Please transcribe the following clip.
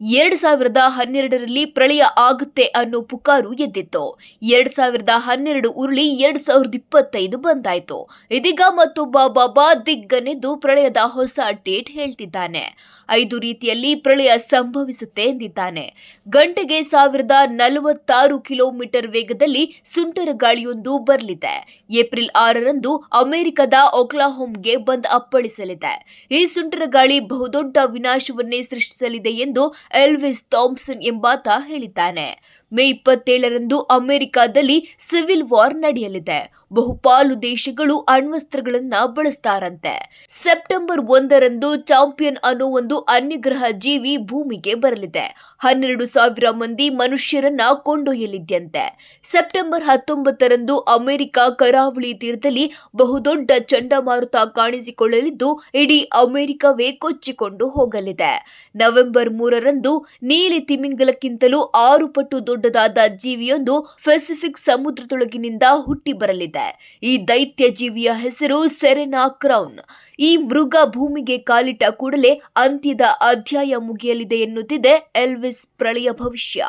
2012ರಲ್ಲಿ ಪ್ರಳಯ ಆಗುತ್ತೆ ಅನ್ನೋ ಪುಕಾರು ಎದ್ದಿತ್ತು. 2012 ಉರುಳಿ 2025 ಬಂದಾಯ್ತು. ಇದೀಗ ಮತ್ತೊಬ್ಬ ಬಾಬಾ ದಿಗ್ಗನೆದ್ದು ಪ್ರಳಯದ ಹೊಸ ಡೇಟ್ ಹೇಳ್ತಿದ್ದಾನೆ. 5 ರೀತಿಯಲ್ಲಿ ಪ್ರಳಯ ಸಂಭವಿಸುತ್ತೆ ಎಂದಿದ್ದಾನೆ. ಗಂಟೆಗೆ 1046 ಕಿಲೋಮೀಟರ್ ವೇಗದಲ್ಲಿ ಸುಂಟರ ಗಾಳಿಯೊಂದು ಬರಲಿದೆ. ಏಪ್ರಿಲ್ 6ರಂದು ಅಮೆರಿಕದ ಒಕ್ಲಾಹೋಮ್ಗೆ ಬಂದ್ ಅಪ್ಪಳಿಸಲಿದೆ. ಈ ಸುಂಟರ ಗಾಳಿ ಬಹುದೊಡ್ಡ ವಿನಾಶವನ್ನೇ ಸೃಷ್ಟಿಸಲಿದೆ ಎಂದು ಎಲ್ವಿಸ್ ಥಾಮ್ಸನ್ ಎಂಬಾತ ಹೇಳಿದ್ದಾನೆ. ಮೇ 27ರಂದು ಅಮೆರಿಕದಲ್ಲಿ ಸಿವಿಲ್ ವಾರ್ ನಡೆಯಲಿದೆ. ಬಹುಪಾಲು ದೇಶಗಳು ಅಣ್ವಸ್ತ್ರಗಳನ್ನ ಬಳಸ್ತಾರಂತೆ. ಸೆಪ್ಟೆಂಬರ್ 1ರಂದು ಚಾಂಪಿಯನ್ ಅನ್ನೋ ಒಂದು ಅನ್ಯಗ್ರಹ ಜೀವಿ ಭೂಮಿಗೆ ಬರಲಿದೆ. 12,000 ಮಂದಿ ಮನುಷ್ಯರನ್ನ ಕೊಂಡೊಯ್ಯಲಿದ್ಯಂತೆ. ಸೆಪ್ಟೆಂಬರ್ 19ರಂದು ಅಮೆರಿಕ ಕರಾವಳಿ ತೀರದಲ್ಲಿ ಬಹುದೊಡ್ಡ ಚಂಡಮಾರುತ ಕಾಣಿಸಿಕೊಳ್ಳಲಿದ್ದು ಇಡೀ ಅಮೆರಿಕವೇ ಕೊಚ್ಚಿಕೊಂಡು ಹೋಗಲಿದೆ. ನವೆಂಬರ್ 3ರಂದು ನೀಲಿ ತಿಮಿಂಗಲಕ್ಕಿಂತಲೂ 6 ಪಟ್ಟು ದೊಡ್ಡದಾದ ಜೀವಿಯೊಂದು ಪೆಸಿಫಿಕ್ ಸಮುದ್ರದೊಳಗಿನಿಂದ ಹುಟ್ಟಿ ಬರಲಿದೆ. ಈ ದೈತ್ಯ ಜೀವಿಯ ಹೆಸರು ಸೆರೆನಾ ಕ್ರೌನ್. ಈ ಮೃಗ ಭೂಮಿಗೆ ಕಾಲಿಟ್ಟ ಕೂಡಲೇ ಅಂತ್ಯದ ಅಧ್ಯಾಯ ಮುಗಿಯಲಿದೆ ಎನ್ನುತ್ತಿದೆ ಎಲ್ವಿಸ್ ಪ್ರಳಯ ಭವಿಷ್ಯ.